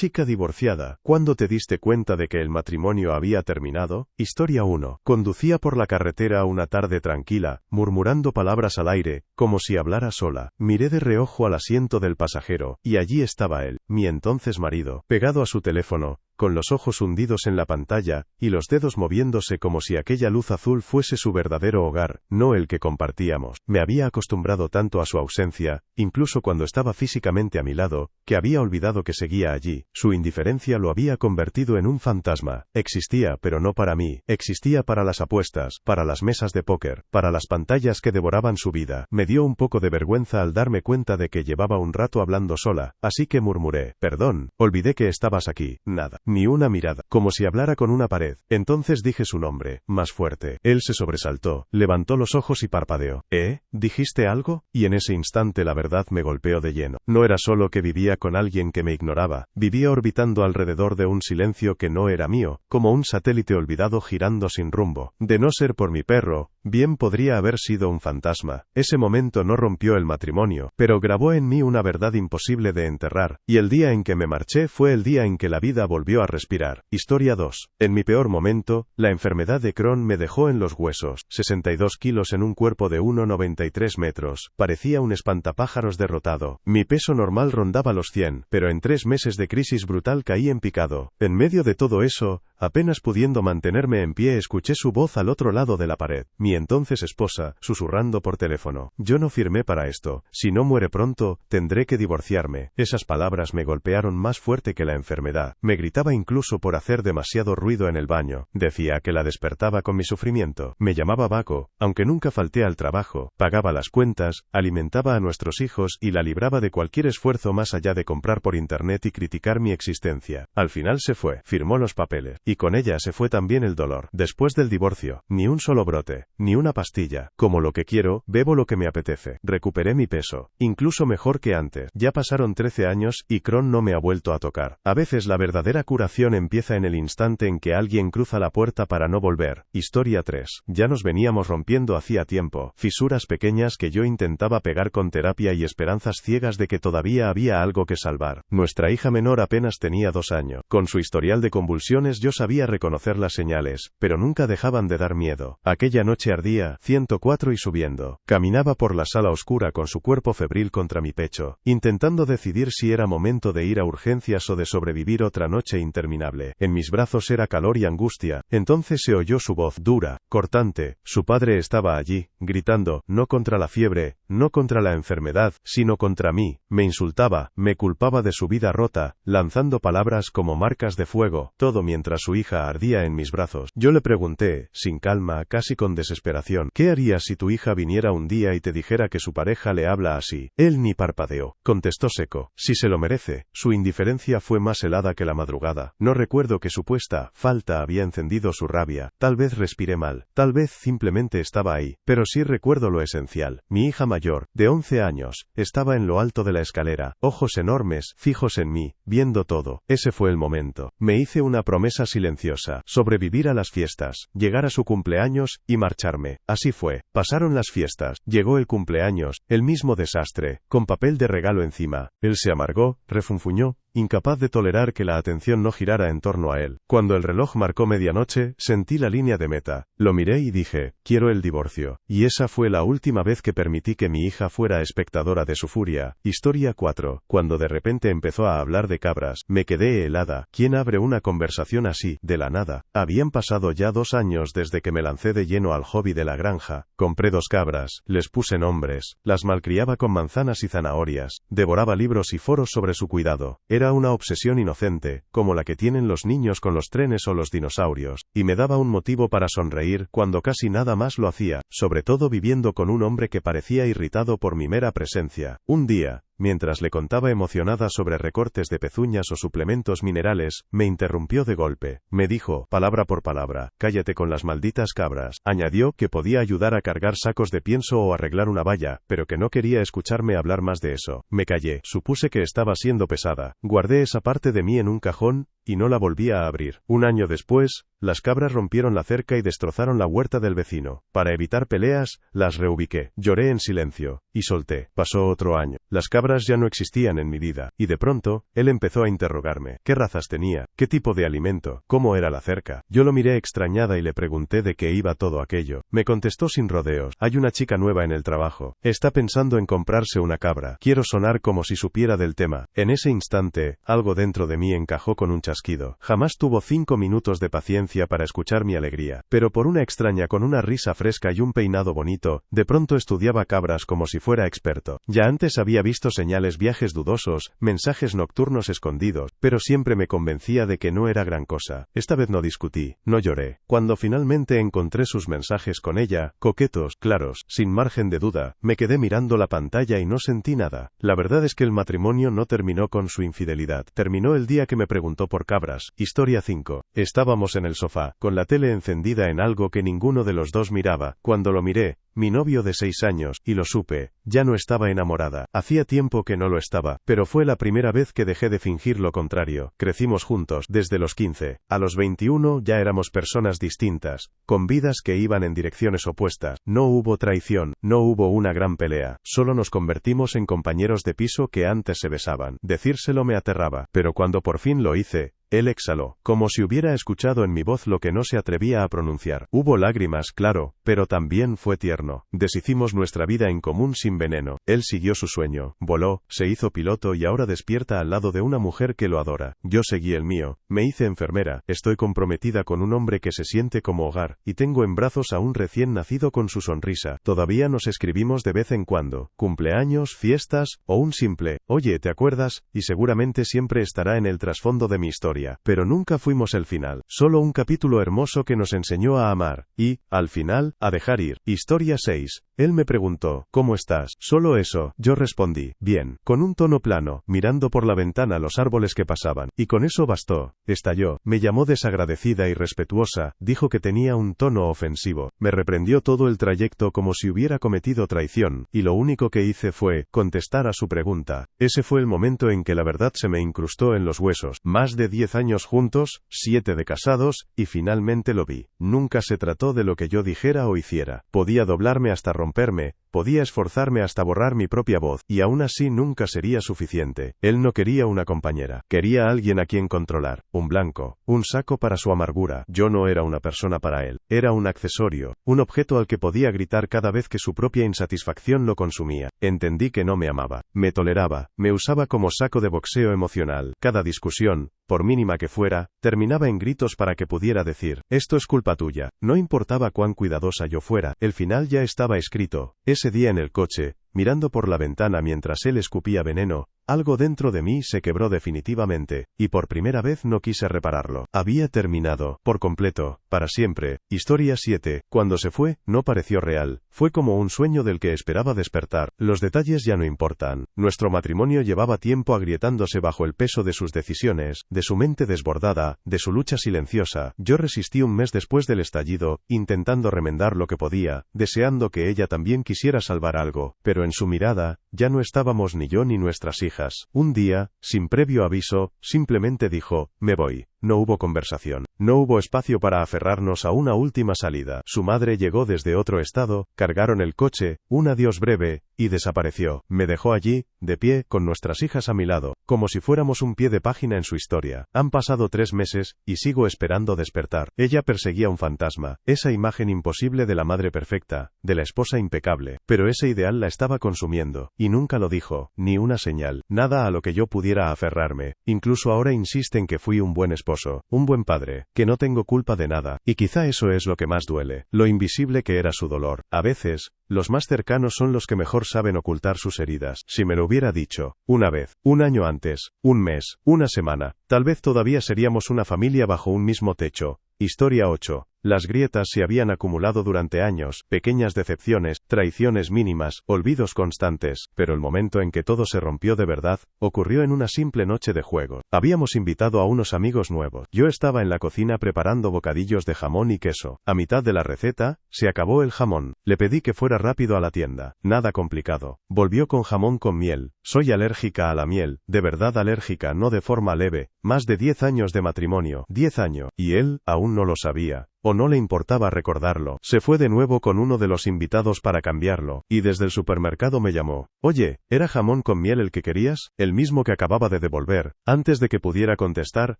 Chica divorciada, ¿cuándo te diste cuenta de que el matrimonio había terminado? Historia 1. Conducía por la carretera una tarde tranquila, murmurando palabras al aire, como si hablara sola. Miré de reojo al asiento del pasajero, y allí estaba él, mi entonces marido, pegado a su teléfono, con los ojos hundidos en la pantalla, y los dedos moviéndose como si aquella luz azul fuese su verdadero hogar, no el que compartíamos. Me había acostumbrado tanto a su ausencia, incluso cuando estaba físicamente a mi lado, que había olvidado que seguía allí. Su indiferencia lo había convertido en un fantasma. Existía, pero no para mí. Existía para las apuestas, para las mesas de póker, para las pantallas que devoraban su vida. Me dio un poco de vergüenza al darme cuenta de que llevaba un rato hablando sola, así que murmuré: perdón, olvidé que estabas aquí. Nada. Ni una mirada, como si hablara con una pared. Entonces dije su nombre, más fuerte. Él se sobresaltó, levantó los ojos y parpadeó. ¿Dijiste algo? Y en ese instante la verdad me golpeó de lleno. No era solo que vivía con alguien que me ignoraba, vivía orbitando alrededor de un silencio que no era mío, como un satélite olvidado girando sin rumbo. De no ser por mi perro, bien podría haber sido un fantasma. Ese momento no rompió el matrimonio, pero grabó en mí una verdad imposible de enterrar, y el día en que me marché fue el día en que la vida volvió a respirar. Historia 2. En mi peor momento, la enfermedad de Crohn me dejó en los huesos. 62 kilos en un cuerpo de 1,93 metros. Parecía un espantapájaros derrotado. Mi peso normal rondaba los 100, pero en 3 meses de crisis brutal caí en picado. En medio de todo eso, apenas pudiendo mantenerme en pie, escuché su voz al otro lado de la pared. Mi entonces esposa, susurrando por teléfono: yo no firmé para esto. Si no muere pronto, tendré que divorciarme. Esas palabras me golpearon más fuerte que la enfermedad. Me gritaba incluso por hacer demasiado ruido en el baño. Decía que la despertaba con mi sufrimiento. Me llamaba vago, aunque nunca falté al trabajo. Pagaba las cuentas, alimentaba a nuestros hijos y la libraba de cualquier esfuerzo más allá de comprar por internet y criticar mi existencia. Al final se fue, firmó los papeles, y con ella se fue también el dolor. Después del divorcio, ni un solo brote, ni una pastilla. Como lo que quiero, bebo lo que me apetece. Recuperé mi peso, incluso mejor que antes. Ya pasaron 13 años y Crohn no me ha vuelto a tocar. A veces la verdadera curación empieza en el instante en que alguien cruza la puerta para no volver. Historia 3. Ya nos veníamos rompiendo hacía tiempo, fisuras pequeñas que yo intentaba pegar con terapia y esperanzas ciegas de que todavía había algo que salvar. Nuestra hija menor apenas tenía 2 años. Con su historial de convulsiones yo sabía reconocer las señales, pero nunca dejaban de dar miedo. Aquella noche ardía, 104 y subiendo. Caminaba por la sala oscura con su cuerpo febril contra mi pecho, intentando decidir si era momento de ir a urgencias o de sobrevivir otra noche interminable. En mis brazos era calor y angustia. Entonces se oyó su voz, dura, cortante. Su padre estaba allí, gritando, no contra la fiebre, no contra la enfermedad, sino contra mí. Me insultaba, me culpaba de su vida rota, lanzando palabras como marcas de fuego, todo mientras su hija ardía en mis brazos. Yo le pregunté, sin calma, casi con desesperación: ¿qué harías si tu hija viniera un día y te dijera que su pareja le habla así? Él ni parpadeó. Contestó seco: si se lo merece. Su indiferencia fue más helada que la madrugada. No recuerdo que supuesta falta había encendido su rabia. Tal vez respiré mal. Tal vez simplemente estaba ahí. Pero sí recuerdo lo esencial. Mi hija mayor, de 11 años, estaba en lo alto de la escalera, ojos enormes, fijos en mí, viendo todo. Ese fue el momento. Me hice una promesa silenciosa: sobrevivir a las fiestas, llegar a su cumpleaños y marcharme. Así fue. Pasaron las fiestas. Llegó el cumpleaños, el mismo desastre, con papel de regalo encima. Él se amargó, refunfuñó, incapaz de tolerar que la atención no girara en torno a él. Cuando el reloj marcó medianoche, sentí la línea de meta. Lo miré y dije: quiero el divorcio. Y esa fue la última vez que permití que mi hija fuera espectadora de su furia. Historia 4. Cuando de repente empezó a hablar de cabras, me quedé helada. ¿Quién abre una conversación así, de la nada? Habían pasado ya 2 años desde que me lancé de lleno al hobby de la granja. Compré 2 cabras, les puse nombres, las malcriaba con manzanas y zanahorias, devoraba libros y foros sobre su cuidado. Era una obsesión inocente, como la que tienen los niños con los trenes o los dinosaurios, y me daba un motivo para sonreír cuando casi nada más lo hacía, sobre todo viviendo con un hombre que parecía irritado por mi mera presencia. Un día, mientras le contaba emocionada sobre recortes de pezuñas o suplementos minerales, me interrumpió de golpe. Me dijo, palabra por palabra: cállate con las malditas cabras. Añadió que podía ayudar a cargar sacos de pienso o arreglar una valla, pero que no quería escucharme hablar más de eso. Me callé. Supuse que estaba siendo pesada. Guardé esa parte de mí en un cajón, y no la volvía a abrir. Un año después, las cabras rompieron la cerca y destrozaron la huerta del vecino. Para evitar peleas, las reubiqué. Lloré en silencio, y solté. Pasó otro año. Las cabras ya no existían en mi vida, y de pronto, él empezó a interrogarme. ¿Qué razas tenía? ¿Qué tipo de alimento? ¿Cómo era la cerca? Yo lo miré extrañada y le pregunté de qué iba todo aquello. Me contestó sin rodeos. Hay una chica nueva en el trabajo. Está pensando en comprarse una cabra. Quiero sonar como si supiera del tema. En ese instante, algo dentro de mí encajó con un chasquido. Jamás tuvo 5 minutos de paciencia para escuchar mi alegría. Pero por una extraña con una risa fresca y un peinado bonito, de pronto estudiaba cabras como si fuera experto. Ya antes había visto señales, viajes dudosos, mensajes nocturnos escondidos, pero siempre me convencía de que no era gran cosa. Esta vez no discutí, no lloré. Cuando finalmente encontré sus mensajes con ella, coquetos, claros, sin margen de duda, me quedé mirando la pantalla y no sentí nada. La verdad es que el matrimonio no terminó con su infidelidad. Terminó el día que me preguntó por cabras. Historia 5. Estábamos en el sofá, con la tele encendida en algo que ninguno de los dos miraba. Cuando lo miré, mi novio de 6 años, y lo supe, ya no estaba enamorada. Hacía tiempo que no lo estaba, pero fue la primera vez que dejé de fingir lo contrario. Crecimos juntos, desde los 15. A los 21 ya éramos personas distintas, con vidas que iban en direcciones opuestas. No hubo traición, no hubo una gran pelea, solo nos convertimos en compañeros de piso que antes se besaban. Decírselo me aterraba, pero cuando por fin lo hice, él exhaló, como si hubiera escuchado en mi voz lo que no se atrevía a pronunciar. Hubo lágrimas, claro, pero también fue tierno. Deshicimos nuestra vida en común sin veneno. Él siguió su sueño, voló, se hizo piloto y ahora despierta al lado de una mujer que lo adora. Yo seguí el mío, me hice enfermera, estoy comprometida con un hombre que se siente como hogar, y tengo en brazos a un recién nacido con su sonrisa. Todavía nos escribimos de vez en cuando, cumpleaños, fiestas, o un simple, oye, ¿te acuerdas? Y seguramente siempre estará en el trasfondo de mi historia. Pero nunca fuimos el final, solo un capítulo hermoso que nos enseñó a amar, y, al final, a dejar ir. Historia 6. Él me preguntó, ¿cómo estás? Solo eso, yo respondí, bien, con un tono plano, mirando por la ventana los árboles que pasaban, y con eso bastó. Estalló, me llamó desagradecida y respetuosa, dijo que tenía un tono ofensivo, me reprendió todo el trayecto como si hubiera cometido traición, y lo único que hice fue contestar a su pregunta. Ese fue el momento en que la verdad se me incrustó en los huesos. Más de 10 años juntos, 7 de casados, y finalmente lo vi. Nunca se trató de lo que yo dijera o hiciera. Podía doblarme hasta romperme, podía esforzarme hasta borrar mi propia voz, y aún así nunca sería suficiente. Él no quería una compañera, quería a alguien a quien controlar, un blanco, un saco para su amargura. Yo no era una persona para él, era un accesorio, un objeto al que podía gritar cada vez que su propia insatisfacción lo consumía. Entendí que no me amaba, me toleraba, me usaba como saco de boxeo emocional. Cada discusión, por mínima que fuera, terminaba en gritos para que pudiera decir, esto es culpa tuya. No importaba cuán cuidadosa yo fuera, el final ya estaba escrito. Ese día en el coche, mirando por la ventana mientras él escupía veneno, algo dentro de mí se quebró definitivamente, y por primera vez no quise repararlo. Había terminado, por completo, para siempre. Historia 7. Cuando se fue, no pareció real, fue como un sueño del que esperaba despertar. Los detalles ya no importan. Nuestro matrimonio llevaba tiempo agrietándose bajo el peso de sus decisiones, de su mente desbordada, de su lucha silenciosa. Yo resistí un mes después del estallido, intentando remendar lo que podía, deseando que ella también quisiera salvar algo, pero en su mirada, ya no estábamos ni yo ni nuestras hijas. Un día, sin previo aviso, simplemente dijo, me voy. No hubo conversación. No hubo espacio para aferrarnos a una última salida. Su madre llegó desde otro estado, cargaron el coche, un adiós breve, y desapareció. Me dejó allí, de pie, con nuestras hijas a mi lado, como si fuéramos un pie de página en su historia. Han pasado 3 meses, y sigo esperando despertar. Ella perseguía un fantasma, esa imagen imposible de la madre perfecta, de la esposa impecable. Pero ese ideal la estaba consumiendo, y nunca lo dijo, ni una señal, nada a lo que yo pudiera aferrarme. Incluso ahora insiste en que fui un buen esposo, un buen padre, que no tengo culpa de nada, y quizá eso es lo que más duele, lo invisible que era su dolor. A veces, los más cercanos son los que mejor saben ocultar sus heridas. Si me lo hubiera dicho, una vez, un año antes, un mes, una semana, tal vez todavía seríamos una familia bajo un mismo techo. Historia 8. Las grietas se habían acumulado durante años, pequeñas decepciones, traiciones mínimas, olvidos constantes, pero el momento en que todo se rompió de verdad, ocurrió en una simple noche de juego. Habíamos invitado a unos amigos nuevos. Yo estaba en la cocina preparando bocadillos de jamón y queso. A mitad de la receta, se acabó el jamón. Le pedí que fuera rápido a la tienda. Nada complicado. Volvió con jamón con miel. Soy alérgica a la miel, de verdad alérgica, no de forma leve. Más de 10 años de matrimonio. 10 años. Y él, aún no lo sabía. O no le importaba recordarlo. Se fue de nuevo con uno de los invitados para cambiarlo, y desde el supermercado me llamó. Oye, ¿era jamón con miel el que querías? El mismo que acababa de devolver. Antes de que pudiera contestar,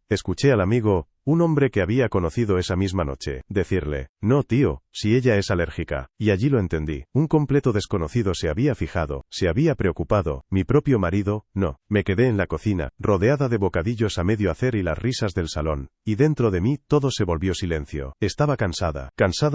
escuché al amigo, un hombre que había conocido esa misma noche, decirle, no tío, si ella es alérgica. Y allí lo entendí. Un completo desconocido se había fijado, se había preocupado, mi propio marido, no. Me quedé en la cocina, rodeada de bocadillos a medio hacer y las risas del salón, y dentro de mí todo se volvió silencio. Estaba cansada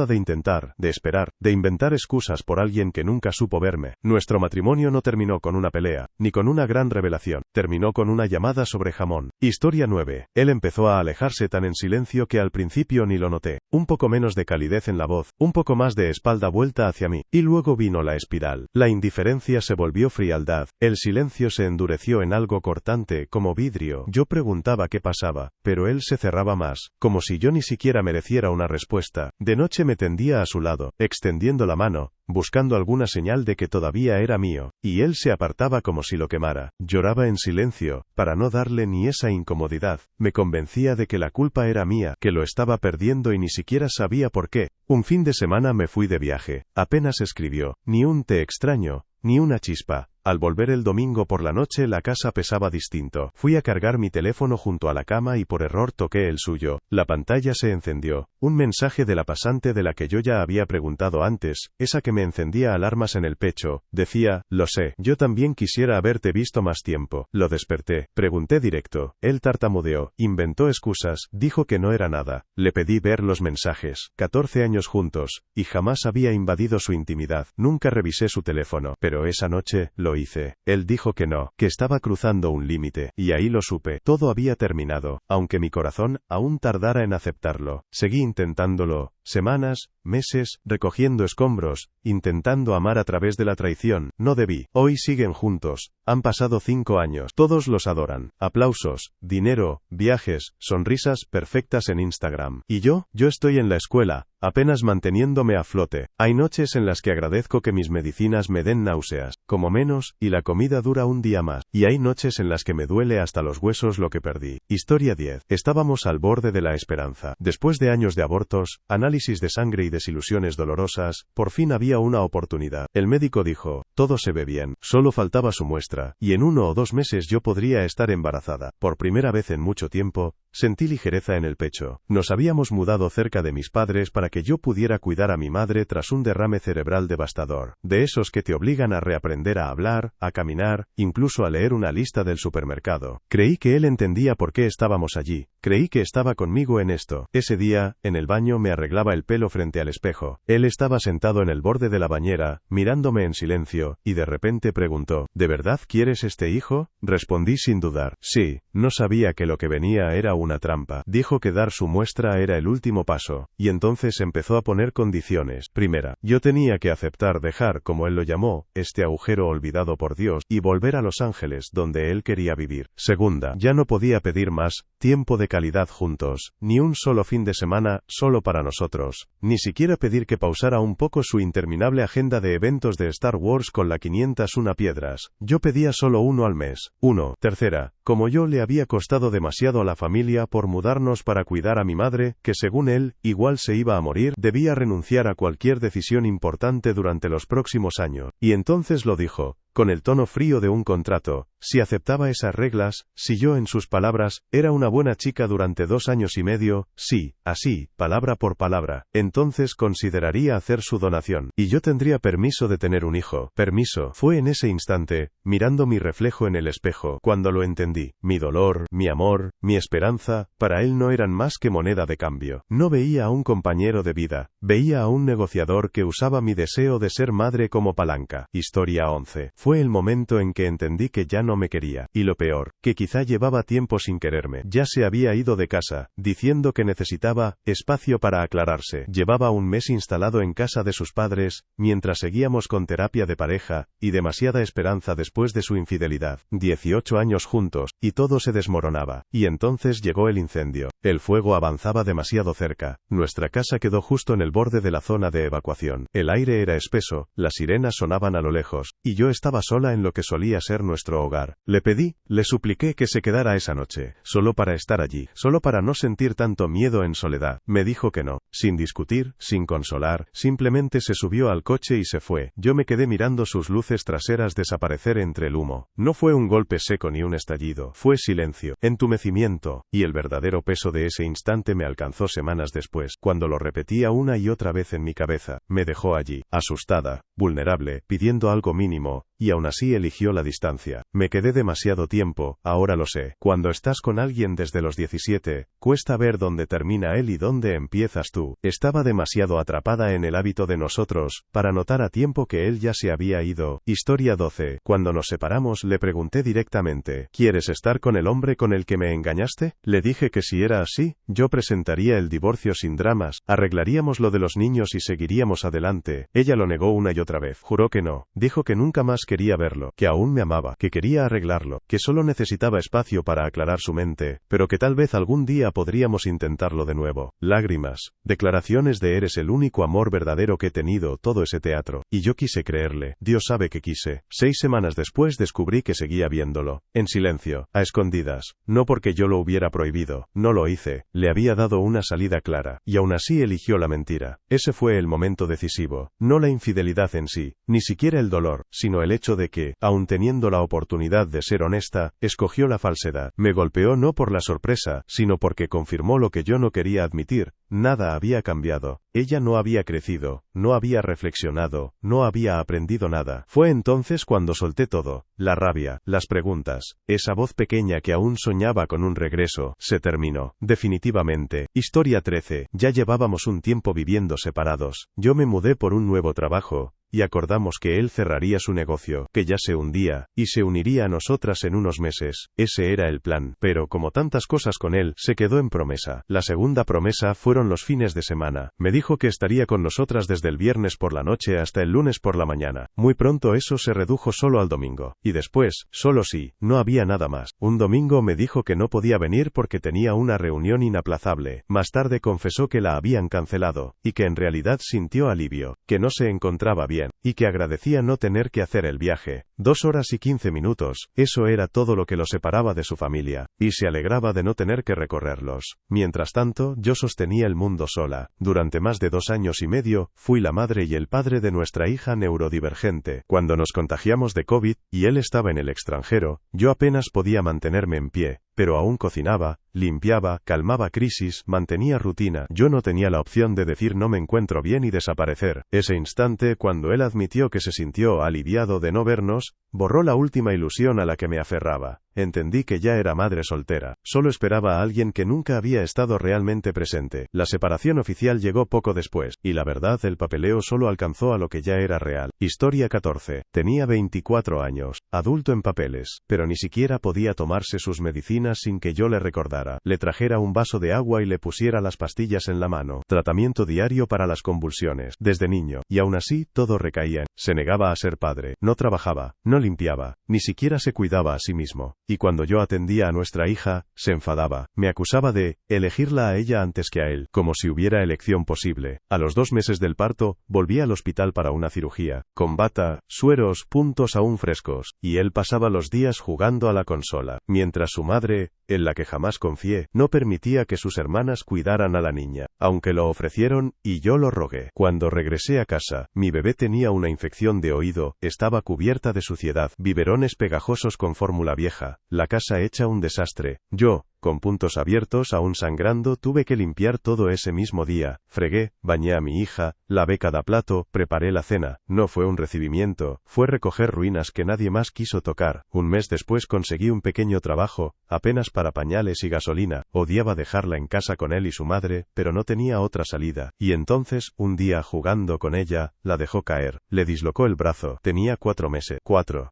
de intentar, de esperar, de inventar excusas por alguien que nunca supo verme. Nuestro matrimonio no terminó con una pelea, ni con una gran revelación, terminó con una llamada sobre jamón. Historia 9. Él empezó a alejarse tan en silencio que al principio ni lo noté. Un poco menos de calidez en la voz, un poco más de espalda vuelta hacia mí, y luego vino la espiral. La indiferencia se volvió frialdad, el silencio se endureció en algo cortante, como vidrio. Yo preguntaba qué pasaba, pero él se cerraba más, como si yo ni siquiera mereciera una respuesta. De noche me tendía a su lado, extendiendo la mano, buscando alguna señal de que todavía era mío, y él se apartaba como si lo quemara. Lloraba en silencio, para no darle ni esa incomodidad. Me convencía de que la culpa era mía, que lo estaba perdiendo y ni siquiera sabía por qué. Un fin de semana me fui de viaje. Apenas escribió, ni un te extraño, ni una chispa. Al volver el domingo por la noche la casa pesaba distinto. Fui a cargar mi teléfono junto a la cama y por error toqué el suyo. La pantalla se encendió. Un mensaje de la pasante de la que yo ya había preguntado antes, esa que me encendía alarmas en el pecho. Decía, lo sé, yo también quisiera haberte visto más tiempo. Lo desperté. Pregunté directo. Él tartamudeó, inventó excusas, dijo que no era nada. Le pedí ver los mensajes. 14 años juntos, y jamás había invadido su intimidad. Nunca revisé su teléfono, pero esa noche, lo hice. Él dijo que no, que estaba cruzando un límite, y ahí lo supe. Todo había terminado, aunque mi corazón aún tardara en aceptarlo. Seguí intentándolo, semanas, meses, recogiendo escombros, intentando amar a través de la traición. No debí. Hoy siguen juntos. Han pasado 5 años. Todos los adoran. Aplausos, dinero, viajes, sonrisas perfectas en Instagram. ¿Y yo? Yo estoy en la escuela, apenas manteniéndome a flote. Hay noches en las que agradezco que mis medicinas me den náuseas, como menos, y la comida dura un día más. Y hay noches en las que me duele hasta los huesos lo que perdí. Historia 10. Estábamos al borde de la esperanza. Después de años de abortos, análisis de sangre y desilusiones dolorosas, por fin había una oportunidad. El médico dijo, todo se ve bien, solo faltaba su muestra, y en 1 o 2 meses yo podría estar embarazada. Por primera vez en mucho tiempo, sentí ligereza en el pecho. Nos habíamos mudado cerca de mis padres para que yo pudiera cuidar a mi madre tras un derrame cerebral devastador, de esos que te obligan a reaprender a hablar, a caminar, incluso a leer una lista del supermercado. Creí que él entendía por qué estábamos allí, creí que estaba conmigo en esto. Ese día, en el baño me arreglaba el pelo frente al espejo. Él estaba sentado en el borde de la bañera, mirándome en silencio, y de repente preguntó, ¿de verdad quieres este hijo? Respondí sin dudar, sí. No sabía que lo que venía era una trampa. Dijo que dar su muestra era el último paso, y entonces empezó a poner condiciones. Primera, yo tenía que aceptar dejar, como él lo llamó, este agujero olvidado por Dios, y volver a Los Ángeles, donde él quería vivir. Segunda, ya no podía pedir más, tiempo de calidad juntos, ni un solo fin de semana, solo para nosotros, ni siquiera pedir que pausara un poco su interminable agenda de eventos de Star Wars con la 501 piedras. Yo pedía solo uno al mes. Tercera, como yo le había costado demasiado a la familia por mudarnos para cuidar a mi madre, que según él, igual se iba a morir, debía renunciar a cualquier decisión importante durante los próximos años. Y entonces lo dijo, con el tono frío de un contrato, si aceptaba esas reglas, si yo, en sus palabras, era una buena chica durante 2 años y medio, sí, así, palabra por palabra, entonces consideraría hacer su donación, y yo tendría permiso de tener un hijo. Permiso. Fue en ese instante, mirando mi reflejo en el espejo, cuando lo entendí. Mi dolor, mi amor, mi esperanza, para él no eran más que moneda de cambio. No veía a un compañero de vida, veía a un negociador que usaba mi deseo de ser madre como palanca. Historia 11. Fue fue el momento en que entendí que ya no me quería. Y lo peor, que quizá llevaba tiempo sin quererme. Ya se había ido de casa, diciendo que necesitaba espacio para aclararse. Llevaba un mes instalado en casa de sus padres, mientras seguíamos con terapia de pareja, y demasiada esperanza después de su infidelidad. 18 años juntos, y todo se desmoronaba. Y entonces llegó el incendio. El fuego avanzaba demasiado cerca. Nuestra casa quedó justo en el borde de la zona de evacuación. El aire era espeso, las sirenas sonaban a lo lejos, y yo estaba sola en lo que solía ser nuestro hogar. Le supliqué que se quedara esa noche, solo para estar allí, solo para no sentir tanto miedo en soledad. Me dijo que no, sin discutir, sin consolar, simplemente se subió al coche y se fue. Yo me quedé mirando sus luces traseras desaparecer entre el humo. No fue un golpe seco ni un estallido, fue silencio, entumecimiento, y el verdadero peso de ese instante me alcanzó semanas después, cuando lo repetía una y otra vez en mi cabeza. Me dejó allí, asustada, vulnerable, pidiendo algo mínimo, y aún así eligió la distancia. Me quedé demasiado tiempo, ahora lo sé. Cuando estás con alguien desde los 17, cuesta ver dónde termina él y dónde empiezas tú. Estaba demasiado atrapada en el hábito de nosotros, para notar a tiempo que él ya se había ido. Historia 12. Cuando nos separamos le pregunté directamente, ¿quieres estar con el hombre con el que me engañaste? Le dije que si era así, yo presentaría el divorcio sin dramas, arreglaríamos lo de los niños y seguiríamos adelante. Ella lo negó una y otra vez. Juró que no. Dijo que nunca más quería verlo, que aún me amaba, que quería arreglarlo, que solo necesitaba espacio para aclarar su mente, pero que tal vez algún día podríamos intentarlo de nuevo. Lágrimas, declaraciones de eres el único amor verdadero que he tenido, todo ese teatro. Y yo quise creerle. Dios sabe que quise. 6 semanas después descubrí que seguía viéndolo. En silencio, a escondidas. No porque yo lo hubiera prohibido. No lo hice. Le había dado una salida clara. Y aún así eligió la mentira. Ese fue el momento decisivo. No la infidelidad en sí, ni siquiera el dolor, sino el hecho de que, aun teniendo la oportunidad de ser honesta, escogió la falsedad. Me golpeó no por la sorpresa, sino porque confirmó lo que yo no quería admitir. Nada había cambiado. Ella no había crecido, no había reflexionado, no había aprendido nada. Fue entonces cuando solté todo, la rabia, las preguntas, esa voz pequeña que aún soñaba con un regreso. Se terminó, definitivamente. Historia 13. Ya llevábamos un tiempo viviendo separados. Yo me mudé por un nuevo trabajo, y acordamos que él cerraría su negocio, que ya se hundía, y se uniría a nosotras en unos meses. Ese era el plan, pero como tantas cosas con él, se quedó en promesa. La segunda promesa fueron los fines de semana. Me dijo que estaría con nosotras desde el viernes por la noche hasta el lunes por la mañana. Muy pronto eso se redujo solo al domingo. Y después, solo sí, no había nada más. Un domingo me dijo que no podía venir porque tenía una reunión inaplazable. Más tarde confesó que la habían cancelado, y que en realidad sintió alivio, que no se encontraba bien, y que agradecía no tener que hacer el viaje. 2 horas y 15 minutos, eso era todo lo que lo separaba de su familia, y se alegraba de no tener que recorrerlos. Mientras tanto, yo sostenía el mundo sola. Durante más de 2 años y medio, fui la madre y el padre de nuestra hija neurodivergente. Cuando nos contagiamos de COVID, y él estaba en el extranjero, yo apenas podía mantenerme en pie, pero aún cocinaba, limpiaba, calmaba crisis, mantenía rutina. Yo no tenía la opción de decir no me encuentro bien y desaparecer. Ese instante, cuando él admitió que se sintió aliviado de no vernos, borró la última ilusión a la que me aferraba. Entendí que ya era madre soltera. Solo esperaba a alguien que nunca había estado realmente presente. La separación oficial llegó poco después, y la verdad, el papeleo solo alcanzó a lo que ya era real. Historia 14. Tenía 24 años, adulto en papeles, pero ni siquiera podía tomarse sus medicinas sin que yo le recordara, le trajera un vaso de agua y le pusiera las pastillas en la mano. Tratamiento diario para las convulsiones, desde niño, y aún así, todo recaía. Se negaba a ser padre, no trabajaba, no limpiaba, ni siquiera se cuidaba a sí mismo. Y cuando yo atendía a nuestra hija, se enfadaba, me acusaba de elegirla a ella antes que a él, como si hubiera elección posible. A los 2 meses del parto, volví al hospital para una cirugía, con bata, sueros, puntos aún frescos, y él pasaba los días jugando a la consola, mientras su madre, en la que jamás confié, no permitía que sus hermanas cuidaran a la niña, aunque lo ofrecieron, y yo lo rogué. Cuando regresé a casa, mi bebé tenía una infección de oído, estaba cubierta de suciedad, biberones pegajosos con fórmula vieja, la casa hecha un desastre. Yo, con puntos abiertos aún sangrando. Tuve que limpiar todo ese mismo día, fregué, bañé a mi hija, lavé cada plato, preparé la cena. No fue un recibimiento, fue recoger ruinas que nadie más quiso tocar. Un mes después conseguí un pequeño trabajo, apenas para pañales y gasolina. Odiaba dejarla en casa con él y su madre, pero no tenía otra salida. Y entonces, un día jugando con ella, la dejó caer. Le dislocó el brazo. Tenía 4 meses.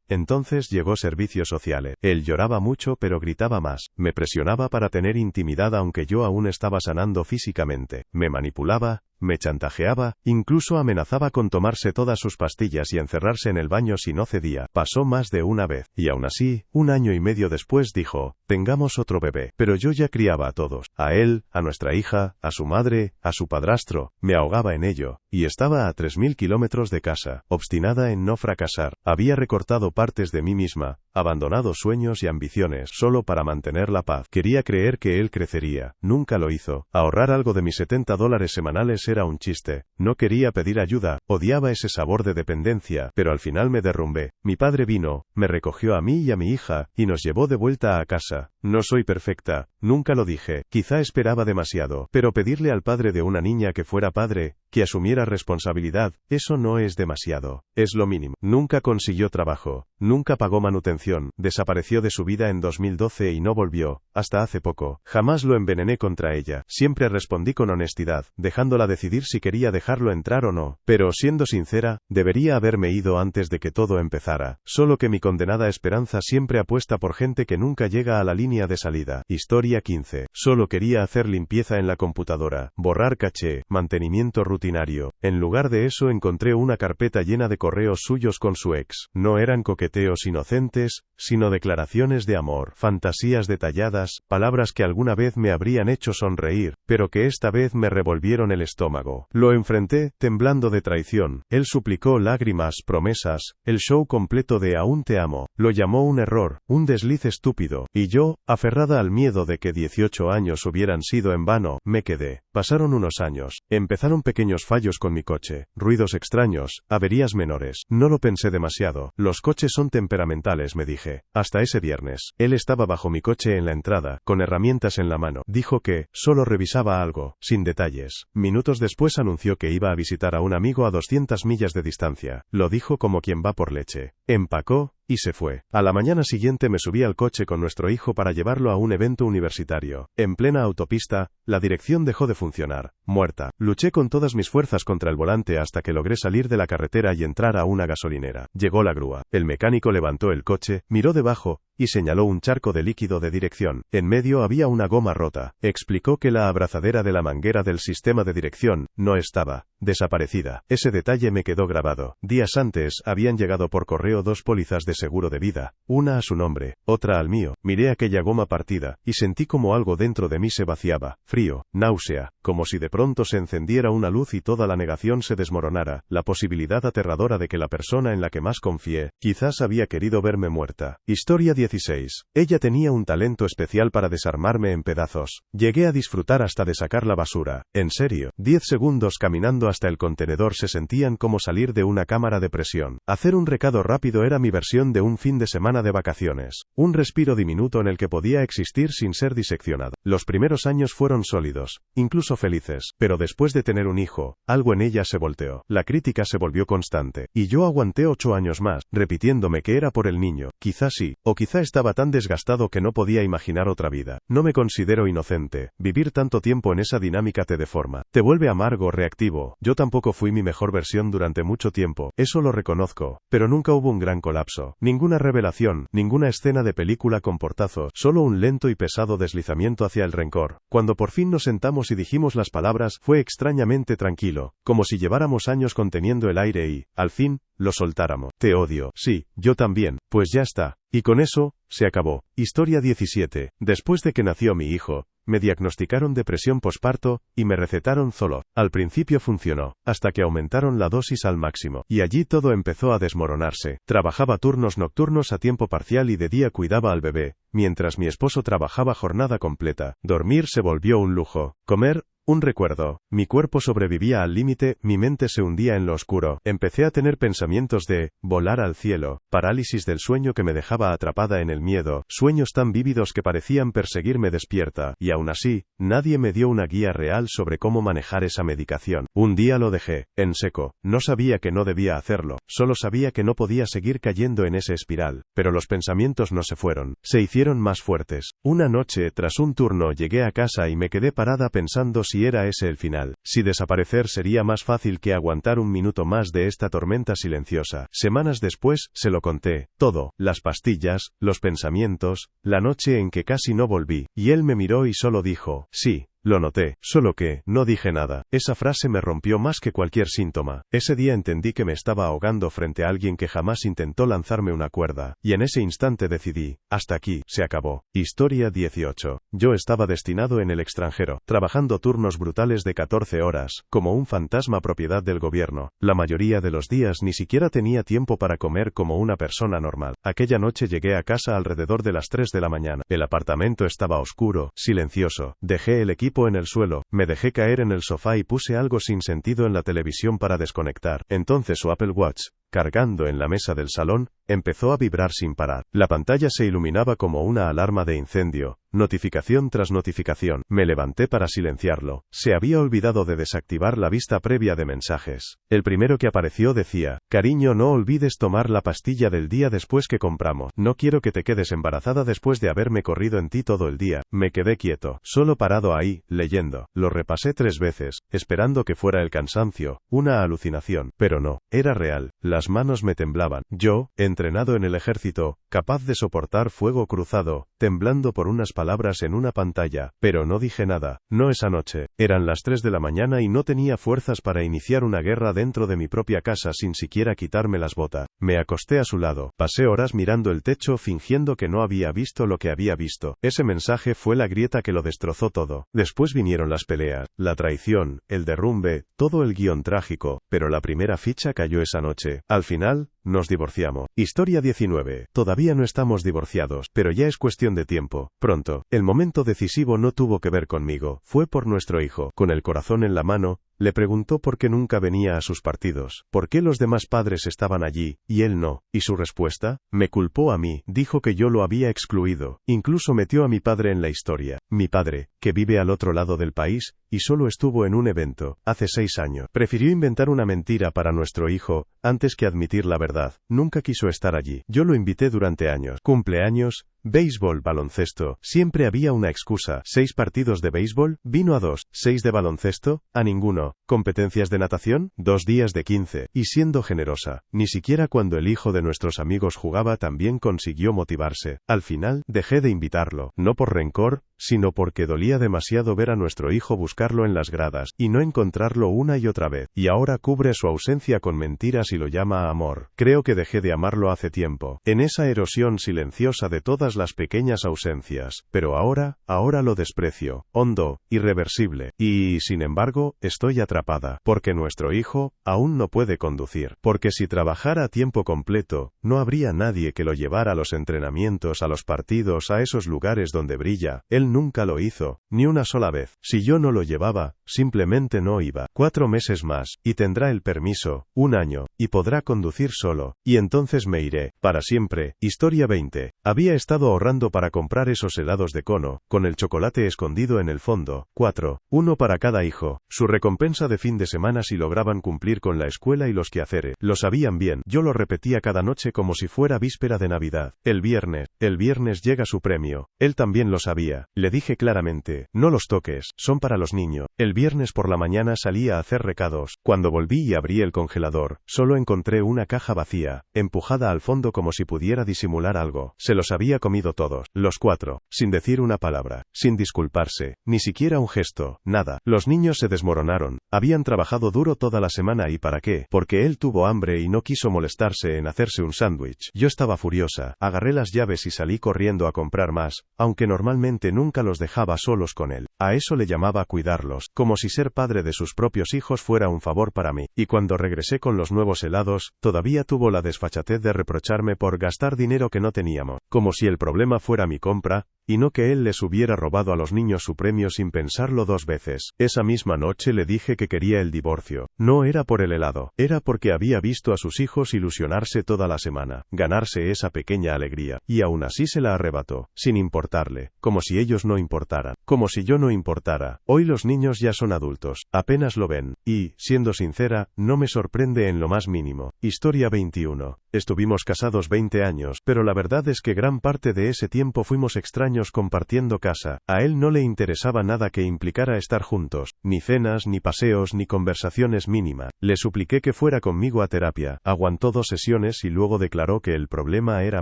Entonces llegó servicios sociales. Él lloraba mucho pero gritaba más. Me presionaba para tener intimidad aunque yo aún estaba sanando físicamente. Me manipulaba, me chantajeaba, incluso amenazaba con tomarse todas sus pastillas y encerrarse en el baño si no cedía. Pasó más de una vez. Y aún así, 1 año y medio después dijo, tengamos otro bebé. Pero yo ya criaba a todos. A él, a nuestra hija, a su madre, a su padrastro. Me ahogaba en ello. Y estaba a 3000 kilómetros de casa, obstinada en no fracasar. Había recortado partes de mí misma, abandonado sueños y ambiciones, solo para mantener la paz. Quería creer que él crecería. Nunca lo hizo. Ahorrar algo de mis $70 semanales era un chiste. No quería pedir ayuda, odiaba ese sabor de dependencia, pero al final me derrumbé. Mi padre vino, me recogió a mí y a mi hija, y nos llevó de vuelta a casa. No soy perfecta, nunca lo dije, quizá esperaba demasiado, pero pedirle al padre de una niña que fuera padre, que asumiera responsabilidad, eso no es demasiado. Es lo mínimo. Nunca consiguió trabajo, nunca pagó manutención, desapareció de su vida en 2012 y no volvió, hasta hace poco. Jamás lo envenené contra ella, siempre respondí con honestidad, dejándola decidir si quería dejarlo entrar o no. Pero siendo sincera, debería haberme ido antes de que todo empezara. Solo que mi condenada esperanza siempre apuesta por gente que nunca llega a la línea de salida. Historia 15. Solo quería hacer limpieza en la computadora, borrar caché, mantenimiento rutinario. En lugar de eso encontré una carpeta llena de correos suyos con su ex. No eran coqueteos inocentes, sino declaraciones de amor, fantasías detalladas, palabras que alguna vez me habrían hecho sonreír, pero que esta vez me revolvieron el estómago. Lo enfrenté, temblando de traición. Él suplicó lágrimas, promesas, el show completo de aún te amo. Lo llamó un error, un desliz estúpido. Y yo, aferrada al miedo de que 18 años hubieran sido en vano, me quedé. Pasaron unos años. Empezaron pequeños fallos con mi coche, ruidos extraños, averías menores. No lo pensé demasiado. Los coches son temperamentales, me dije. Hasta ese viernes. Él estaba bajo mi coche en la entrada, con herramientas en la mano. Dijo que solo revisaba algo, sin detalles. Minutos después anunció que iba a visitar a un amigo a 200 millas de distancia. Lo dijo como quien va por leche. Empacó y se fue. A la mañana siguiente me subí al coche con nuestro hijo para llevarlo a un evento universitario. En plena autopista, la dirección dejó de funcionar. Muerta. Luché con todas mis fuerzas contra el volante hasta que logré salir de la carretera y entrar a una gasolinera. Llegó la grúa. El mecánico levantó el coche, miró debajo, y señaló un charco de líquido de dirección. En medio había una goma rota. Explicó que la abrazadera de la manguera del sistema de dirección no estaba desaparecida. Ese detalle me quedó grabado. Días antes habían llegado por correo 2 pólizas de seguro de vida, una a su nombre, otra al mío. Miré aquella goma partida, y sentí como algo dentro de mí se vaciaba, frío, náusea, como si de pronto se encendiera una luz y toda la negación se desmoronara, la posibilidad aterradora de que la persona en la que más confié, quizás había querido verme muerta. Historia 16. Ella tenía un talento especial para desarmarme en pedazos. Llegué a disfrutar hasta de sacar la basura. En serio, 10 segundos caminando hasta el contenedor se sentían como salir de una cámara de presión. Hacer un recado rápido era mi versión de un fin de semana de vacaciones. Un respiro diminuto en el que podía existir sin ser diseccionado. Los primeros años fueron sólidos, incluso felices, pero después de tener un hijo, algo en ella se volteó. La crítica se volvió constante, y yo aguanté 8 años más, repitiéndome que era por el niño. Quizá sí, o quizá estaba tan desgastado que no podía imaginar otra vida. No me considero inocente. Vivir tanto tiempo en esa dinámica te deforma. Te vuelve amargo, reactivo. Yo tampoco fui mi mejor versión durante mucho tiempo, eso lo reconozco, pero nunca hubo un gran colapso. Ninguna revelación, ninguna escena de película con portazo, solo un lento y pesado deslizamiento hacia el rencor. Cuando por fin nos sentamos y dijimos las palabras, fue extrañamente tranquilo, como si lleváramos años conteniendo el aire y, al fin, lo soltáramos. Te odio. Sí, yo también. Pues ya está. Y con eso, se acabó. Historia 17. Después de que nació mi hijo, me diagnosticaron depresión posparto, y me recetaron Zoloft. Al principio funcionó, hasta que aumentaron la dosis al máximo. Y allí todo empezó a desmoronarse. Trabajaba turnos nocturnos a tiempo parcial y de día cuidaba al bebé, mientras mi esposo trabajaba jornada completa. Dormir se volvió un lujo. Comer, Un recuerdo. Mi cuerpo sobrevivía al límite, mi mente se hundía en lo oscuro. Empecé a tener pensamientos de volar al cielo, parálisis del sueño que me dejaba atrapada en el miedo, sueños tan vívidos que parecían perseguirme despierta, y aún así, nadie me dio una guía real sobre cómo manejar esa medicación. Un día lo dejé, en seco. No sabía que no debía hacerlo, solo sabía que no podía seguir cayendo en ese espiral. Pero los pensamientos no se fueron, se hicieron más fuertes. Una noche, tras un turno, llegué a casa y me quedé parada pensando si era ese el final, si desaparecer sería más fácil que aguantar un minuto más de esta tormenta silenciosa. Semanas después, se lo conté, todo, las pastillas, los pensamientos, la noche en que casi no volví, y él me miró y solo dijo, sí. Lo noté, solo que, no dije nada. Esa frase me rompió más que cualquier síntoma. Ese día entendí que me estaba ahogando frente a alguien que jamás intentó lanzarme una cuerda, y en ese instante decidí, hasta aquí, se acabó. Historia 18. Yo estaba destinado en el extranjero, trabajando turnos brutales de 14 horas, como un fantasma propiedad del gobierno. La mayoría de los días ni siquiera tenía tiempo para comer como una persona normal. Aquella noche llegué a casa alrededor de las 3 de la mañana. El apartamento estaba oscuro, silencioso. Dejé el equipo en el suelo, me dejé caer en el sofá y puse algo sin sentido en la televisión para desconectar. Entonces su Apple Watch, cargando en la mesa del salón, empezó a vibrar sin parar. La pantalla se iluminaba como una alarma de incendio, notificación tras notificación. Me levanté para silenciarlo. Se había olvidado de desactivar la vista previa de mensajes. El primero que apareció decía, cariño, no olvides tomar la pastilla del día después que compramos. No quiero que te quedes embarazada después de haberme corrido en ti todo el día. Me quedé quieto, solo parado ahí, leyendo. Lo repasé 3 veces, esperando que fuera el cansancio, una alucinación. Pero no, era real. Las manos me temblaban. Yo, entrenado en el ejército, capaz de soportar fuego cruzado, temblando por unas palabras en una pantalla, pero no dije nada. No esa noche. Eran las 3 de la mañana y no tenía fuerzas para iniciar una guerra dentro de mi propia casa sin siquiera quitarme las botas. Me acosté a su lado. Pasé horas mirando el techo fingiendo que no había visto lo que había visto. Ese mensaje fue la grieta que lo destrozó todo. Después vinieron las peleas, la traición, el derrumbe, todo el guión trágico, pero la primera ficha cayó esa noche. Al final, nos divorciamos. Historia 19. Todavía no estamos divorciados, pero ya es cuestión de tiempo. Pronto. El momento decisivo no tuvo que ver conmigo, fue por nuestro hijo. Con el corazón en la mano, le preguntó por qué nunca venía a sus partidos, por qué los demás padres estaban allí, y él no. ¿Y su respuesta? Me culpó a mí, dijo que yo lo había excluido. Incluso metió a mi padre en la historia. Mi padre, que vive al otro lado del país, y solo estuvo en un evento, hace 6 años. Prefirió inventar una mentira para nuestro hijo, antes que admitir la verdad. Nunca quiso estar allí. Yo lo invité durante años. Cumpleaños, béisbol, baloncesto. Siempre había una excusa. 6 partidos de béisbol, vino a 2. 6 de baloncesto, a ninguno. Competencias de natación, 2 días de 15. Y siendo generosa, ni siquiera cuando el hijo de nuestros amigos jugaba también consiguió motivarse. Al final, dejé de invitarlo. No por rencor, sino porque dolía demasiado ver a nuestro hijo buscarlo en las gradas, y no encontrarlo una y otra vez. Y ahora cubre su ausencia con mentiras y lo llama amor. Creo que dejé de amarlo hace tiempo. En esa erosión silenciosa de todas las pequeñas ausencias. Pero ahora lo desprecio. Hondo, irreversible. Y, sin embargo, estoy atrapada. Porque nuestro hijo, aún no puede conducir. Porque si trabajara a tiempo completo, no habría nadie que lo llevara a los entrenamientos, a los partidos, a esos lugares donde brilla. Él nunca lo hizo, ni una sola vez. Si yo no lo llevaba, simplemente no iba. 4 meses más, y tendrá el permiso, 1 año, y podrá conducir solo. Y entonces me iré, para siempre. Historia 20. Había estado ahorrando para comprar esos helados de cono, con el chocolate escondido en el fondo. 4. 1 para cada hijo. Su recompensa de fin de semana si lograban cumplir con la escuela y los quehaceres. Lo sabían bien. Yo lo repetía cada noche como si fuera víspera de Navidad. El viernes llega su premio. Él también lo sabía. Le dije claramente, no los toques, son para los niños. El viernes por la mañana salí a hacer recados. Cuando volví y abrí el congelador, solo encontré una caja vacía, empujada al fondo como si pudiera disimular algo. Se los había comido todos, los 4, sin decir una palabra, sin disculparse, ni siquiera un gesto, nada. Los niños se desmoronaron. Habían trabajado duro toda la semana y ¿para qué? Porque él tuvo hambre y no quiso molestarse en hacerse un sándwich. Yo estaba furiosa, agarré las llaves y salí corriendo a comprar más, aunque normalmente nunca los dejaba solos con él. A eso le llamaba cuidarlos, como si ser padre de sus propios hijos fuera un favor para mí. Y cuando regresé con los nuevos helados, todavía tuvo la desfachatez de reprocharme por gastar dinero que no teníamos, como si el el problema fuera mi compra, y no que él les hubiera robado a los niños su premio sin pensarlo 2 veces. Esa misma noche le dije que quería el divorcio. No era por el helado, era porque había visto a sus hijos ilusionarse toda la semana, ganarse esa pequeña alegría, y aún así se la arrebató, sin importarle, como si ellos no importaran, como si yo no importara. Hoy los niños ya son adultos, apenas lo ven, y, siendo sincera, no me sorprende en lo más mínimo. Historia 21. Estuvimos casados 20 años, pero la verdad es que gran parte de ese tiempo fuimos extraños compartiendo casa. A él no le interesaba nada que implicara estar juntos, ni cenas, ni paseos, ni conversaciones mínimas. Le supliqué que fuera conmigo a terapia. Aguantó 2 sesiones y luego declaró que el problema era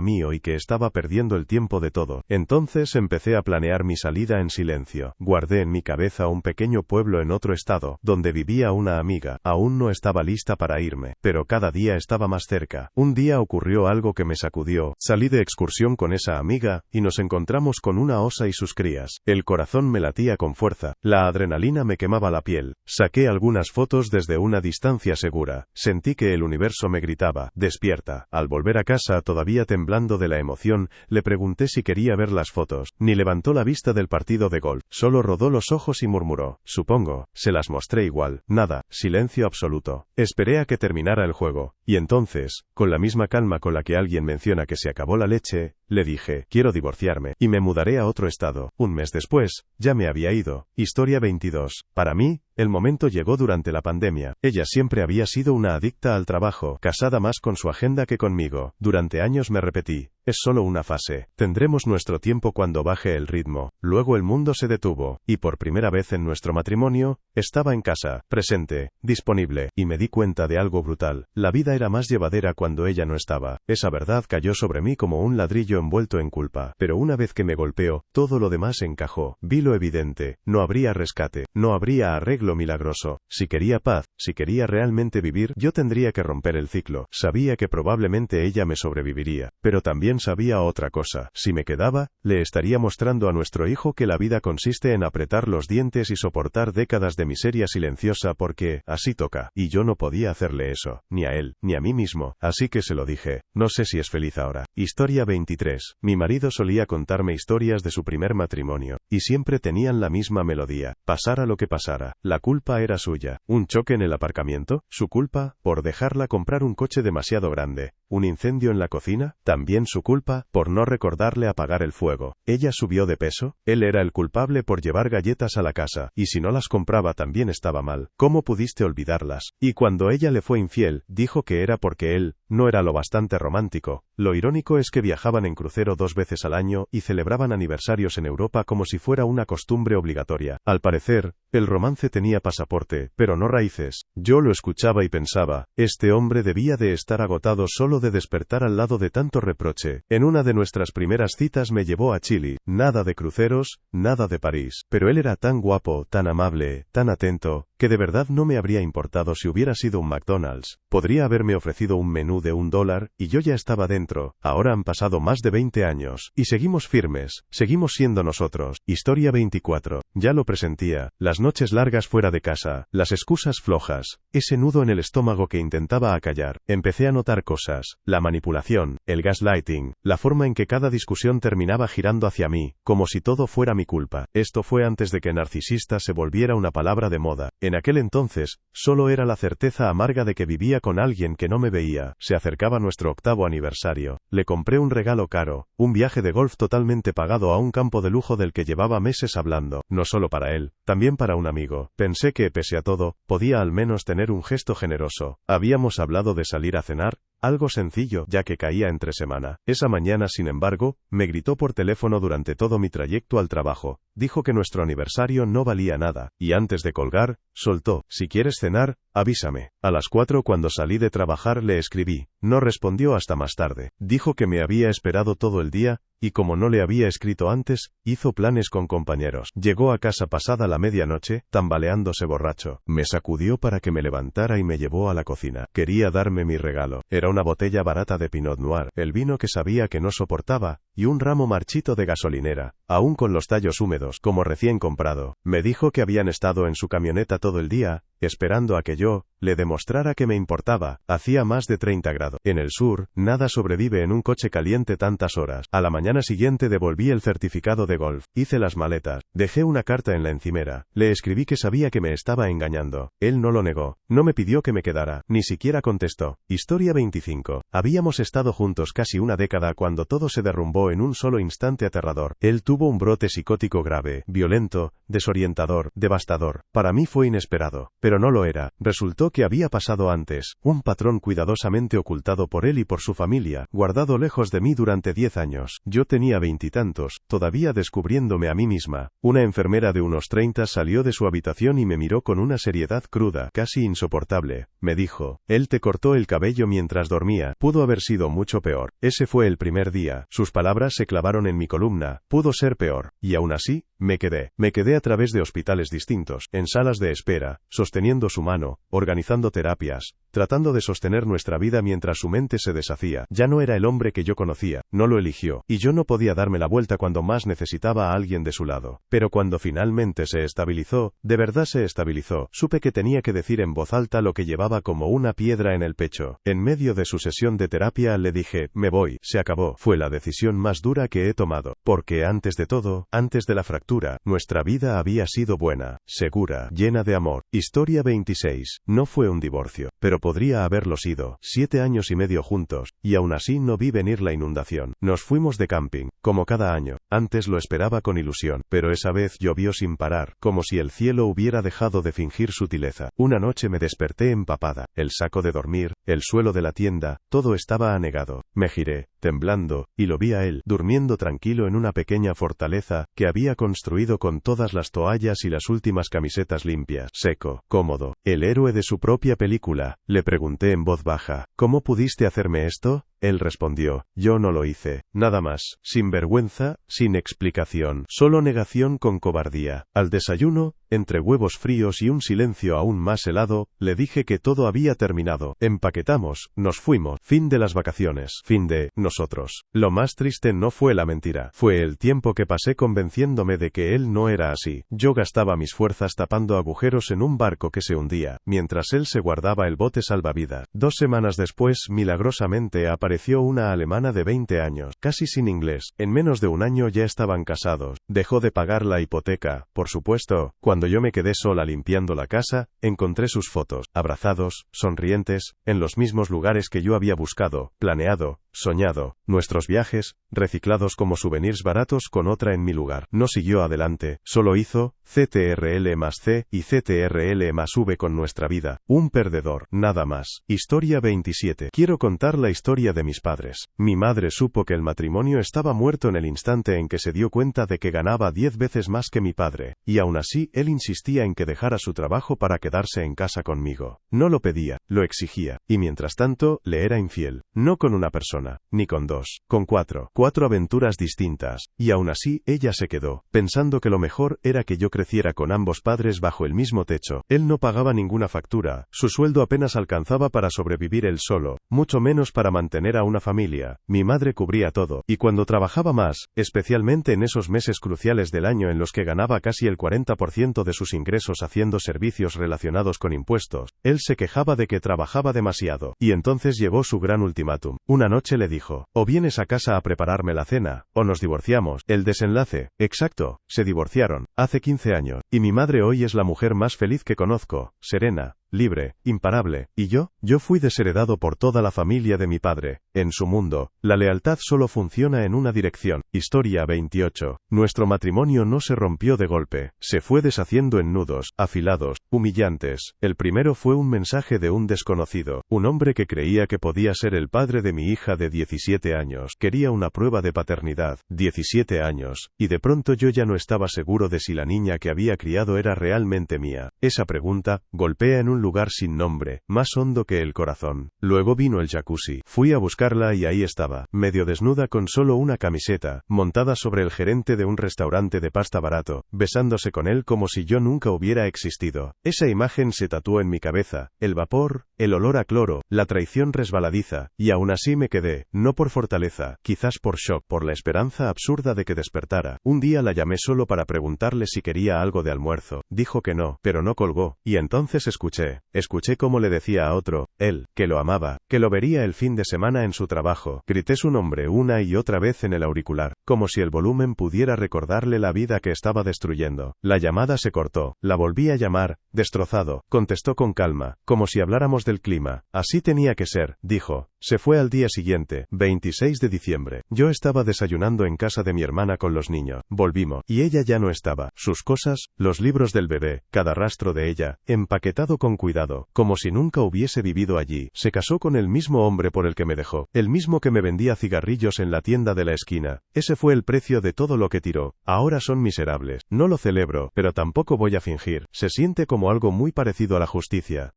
mío y que estaba perdiendo el tiempo de todo. Entonces empecé a planear mi salida en silencio. Guardé en mi cabeza un pequeño pueblo en otro estado, donde vivía una amiga. Aún no estaba lista para irme, pero cada día estaba más cerca. Un día ocurrió algo que me sacudió. Salí de excursión con esa amiga, y nos encontramos con una osa y sus crías. El corazón me latía con fuerza, la adrenalina me quemaba la piel. Saqué algunas fotos desde una distancia segura. Sentí que el universo me gritaba, despierta. Al volver a casa, todavía temblando de la emoción, le pregunté si quería ver las fotos. Ni levantó la vista del partido de golf, solo rodó los ojos y murmuró, supongo. Se las mostré igual. Nada, silencio absoluto. Esperé a que terminara el juego, y entonces, con la misma calma con la que alguien menciona que se acabó la leche, le dije, quiero divorciarme, y me mudaré a otro estado. Un mes después, ya me había ido. Historia 22. Para mí, el momento llegó durante la pandemia. Ella siempre había sido una adicta al trabajo, casada más con su agenda que conmigo. Durante años me repetí, es solo una fase. Tendremos nuestro tiempo cuando baje el ritmo. Luego el mundo se detuvo, y por primera vez en nuestro matrimonio, estaba en casa, presente, disponible, y me di cuenta de algo brutal. La vida era más llevadera cuando ella no estaba. Esa verdad cayó sobre mí como un ladrillo envuelto en culpa. Pero una vez que me golpeó, todo lo demás encajó. Vi lo evidente. No habría rescate. No habría arreglo milagroso. Si quería paz, si quería realmente vivir, yo tendría que romper el ciclo. Sabía que probablemente ella me sobreviviría. Pero también sabía otra cosa. Si me quedaba, le estaría mostrando a nuestro hijo que la vida consiste en apretar los dientes y soportar décadas de miseria silenciosa porque, así toca. Y yo no podía hacerle eso. Ni a él, ni a mí mismo. Así que se lo dije. No sé si es feliz ahora. Historia 23. Mi marido solía contarme historias de su primer matrimonio, y siempre tenían la misma melodía. Pasara lo que pasara, la culpa era suya. Un choque en el aparcamiento, su culpa, por dejarla comprar un coche demasiado grande. Un incendio en la cocina, también su culpa, por no recordarle apagar el fuego. Ella subió de peso, él era el culpable por llevar galletas a la casa, y si no las compraba también estaba mal. ¿Cómo pudiste olvidarlas? Y cuando ella le fue infiel, dijo que era porque él no era lo bastante romántico. Lo irónico es que viajaban en crucero 2 veces al año y celebraban aniversarios en Europa como si fuera una costumbre obligatoria. Al parecer, el romance tenía pasaporte, pero no raíces. Yo lo escuchaba y pensaba, este hombre debía de estar agotado solo de despertar al lado de tanto reproche. En una de nuestras primeras citas me llevó a Chile. Nada de cruceros, nada de París. Pero él era tan guapo, tan amable, tan atento, que de verdad no me habría importado si hubiera sido un McDonald's. Podría haberme ofrecido un menú de $1, y yo ya estaba dentro. Ahora han pasado más de 20 años, y seguimos firmes, seguimos siendo nosotros. Historia 24. Ya lo presentía, las noches largas fuera de casa, las excusas flojas, ese nudo en el estómago que intentaba acallar. Empecé a notar cosas, la manipulación, el gaslighting, la forma en que cada discusión terminaba girando hacia mí, como si todo fuera mi culpa. Esto fue antes de que narcisista se volviera una palabra de moda. En aquel entonces, solo era la certeza amarga de que vivía con alguien que no me veía. Se acercaba nuestro 8º aniversario. Le compré un regalo caro, un viaje de golf totalmente pagado a un campo de lujo del que llevaba meses hablando, no solo para él, también para un amigo. Pensé que, pese a todo, podía al menos tener un gesto generoso. Habíamos hablado de salir a cenar, algo sencillo, ya que caía entre semana. Esa mañana, sin embargo, me gritó por teléfono durante todo mi trayecto al trabajo. Dijo que nuestro aniversario no valía nada, y antes de colgar, soltó, si quieres cenar, avísame. A las 4 cuando salí de trabajar le escribí. No respondió hasta más tarde. Dijo que me había esperado todo el día, y como no le había escrito antes, hizo planes con compañeros. Llegó a casa pasada la medianoche, tambaleándose borracho. Me sacudió para que me levantara y me llevó a la cocina. Quería darme mi regalo. Era una botella barata de Pinot Noir, el vino que sabía que no soportaba, y un ramo marchito de gasolinera, aún con los tallos húmedos, como recién comprado. Me dijo que habían estado en su camioneta todo el día, esperando a que yo le demostrara que me importaba. Hacía más de 30 grados. En el sur, nada sobrevive en un coche caliente tantas horas. A la mañana siguiente devolví el certificado de golf, hice las maletas, dejé una carta en la encimera, le escribí que sabía que me estaba engañando. Él no lo negó, no me pidió que me quedara, ni siquiera contestó. Historia 25. Habíamos estado juntos casi una década cuando todo se derrumbó en un solo instante aterrador. Él tuvo un brote psicótico grave, violento, desorientador, devastador. Para mí fue inesperado, pero no lo era. Resultó que había pasado antes, un patrón cuidadosamente ocultado por él y por su familia, guardado lejos de mí durante 10 años. Yo tenía 20 y tantos, todavía descubriéndome a mí misma. Una enfermera de unos 30 salió de su habitación y me miró con una seriedad cruda, casi insoportable. Me dijo: él te cortó el cabello mientras dormía. Pudo haber sido mucho peor. Ese fue el primer día. Sus palabras se clavaron en mi columna. Pudo ser peor. Y aún así, me quedé. Me quedé a través de hospitales distintos, en salas de espera, sosteniendo su mano, organizando terapias, tratando de sostener nuestra vida mientras su mente se deshacía. Ya no era el hombre que yo conocía, no lo eligió, y yo no podía darme la vuelta cuando más necesitaba a alguien de su lado. Pero cuando finalmente se estabilizó, de verdad se estabilizó, supe que tenía que decir en voz alta lo que llevaba como una piedra en el pecho. En medio de su sesión de terapia le dije: me voy, se acabó. Fue la decisión más dura que he tomado, porque antes de todo, antes de la fractura, nuestra vida había sido buena, segura, llena de amor. Historia 26. No fue un divorcio, pero podría haberlo sido. 7 años y medio juntos, y aún así no vi venir la inundación. Nos fuimos de camping, como cada año. Antes lo esperaba con ilusión, pero esa vez llovió sin parar, como si el cielo hubiera dejado de fingir sutileza. Una noche me desperté empapada. El saco de dormir, el suelo de la tienda, todo estaba anegado. Me giré, temblando, y lo vi a él, durmiendo tranquilo en una pequeña fortaleza que había construido con todas las toallas y las últimas camisetas limpias. Seco, cómodo, el héroe de su propia película. Le pregunté en voz baja: ¿cómo pudiste hacerme esto? Él respondió: yo no lo hice. Nada más. Sin vergüenza, sin explicación. Solo negación con cobardía. Al desayuno, entre huevos fríos y un silencio aún más helado, le dije que todo había terminado. Empaquetamos, nos fuimos. Fin de las vacaciones. Fin de nosotros. Lo más triste no fue la mentira. Fue el tiempo que pasé convenciéndome de que él no era así. Yo gastaba mis fuerzas tapando agujeros en un barco que se hundía, mientras él se guardaba el bote salvavidas. 2 semanas después, milagrosamente apareció una alemana de 20 años, casi sin inglés. En menos de un año ya estaban casados. Dejó de pagar la hipoteca, por supuesto. Cuando yo me quedé sola limpiando la casa, encontré sus fotos, abrazados, sonrientes, en los mismos lugares que yo había buscado, planeado, soñado. Nuestros viajes, reciclados como souvenirs baratos con otra en mi lugar. No siguió adelante, solo hizo CTRL más C y CTRL más V con nuestra vida. Un perdedor, nada más. Historia 27. Quiero contar la historia de mis padres. Mi madre supo que el matrimonio estaba muerto en el instante en que se dio cuenta de que ganaba 10 veces más que mi padre, y aún así él insistía en que dejara su trabajo para quedarse en casa conmigo. No lo pedía, lo exigía, y mientras tanto, le era infiel. No con una persona, ni con 2, con 4. 4 aventuras distintas, y aún así ella se quedó, pensando que lo mejor era que yo creciera con ambos padres bajo el mismo techo. Él no pagaba ninguna factura, su sueldo apenas alcanzaba para sobrevivir él solo, mucho menos para mantener a una familia. Mi madre cubría todo, y cuando trabajaba más, especialmente en esos meses cruciales del año en los que ganaba casi el 40% de sus ingresos haciendo servicios relacionados con impuestos, él se quejaba de que trabajaba demasiado, y entonces llevó su gran ultimátum. Una noche le dijo: o vienes a casa a prepararme la cena, o nos divorciamos. El desenlace, exacto, se divorciaron, hace 15 años, y mi madre hoy es la mujer más feliz que conozco, serena, libre, imparable. ¿Y yo? Yo fui desheredado por toda la familia de mi padre. En su mundo, la lealtad solo funciona en una dirección. Historia 28. Nuestro matrimonio no se rompió de golpe. Se fue deshaciendo en nudos, afilados, humillantes. El primero fue un mensaje de un desconocido. Un hombre que creía que podía ser el padre de mi hija de 17 años. Quería una prueba de paternidad. 17 años. Y de pronto yo ya no estaba seguro de si la niña que había criado era realmente mía. Esa pregunta golpea en un un lugar sin nombre, más hondo que el corazón. Luego vino el jacuzzi. Fui a buscarla y ahí estaba, medio desnuda con solo una camiseta, montada sobre el gerente de un restaurante de pasta barato, besándose con él como si yo nunca hubiera existido. Esa imagen se tatuó en mi cabeza, el vapor, el olor a cloro, la traición resbaladiza, y aún así me quedé, no por fortaleza, quizás por shock, por la esperanza absurda de que despertara. Un día la llamé solo para preguntarle si quería algo de almuerzo. Dijo que no, pero no colgó, y entonces escuché cómo le decía a otro, él, que lo amaba, que lo vería el fin de semana en su trabajo. Grité su nombre una y otra vez en el auricular, como si el volumen pudiera recordarle la vida que estaba destruyendo. La llamada se cortó, la volví a llamar, destrozado, contestó con calma, como si habláramos del clima. Así tenía que ser, dijo. Se fue al día siguiente, 26 de diciembre. Yo estaba desayunando en casa de mi hermana con los niños. Volvimos, y ella ya no estaba. Sus cosas, los libros del bebé, cada rastro de ella, empaquetado con cuidado, como si nunca hubiese vivido allí. Se casó con el mismo hombre por el que me dejó, el mismo que me vendía cigarrillos en la tienda de la esquina. Ese fue el precio de todo lo que tiró. Ahora son miserables. No lo celebro, pero tampoco voy a fingir. Se siente como algo muy parecido a la justicia.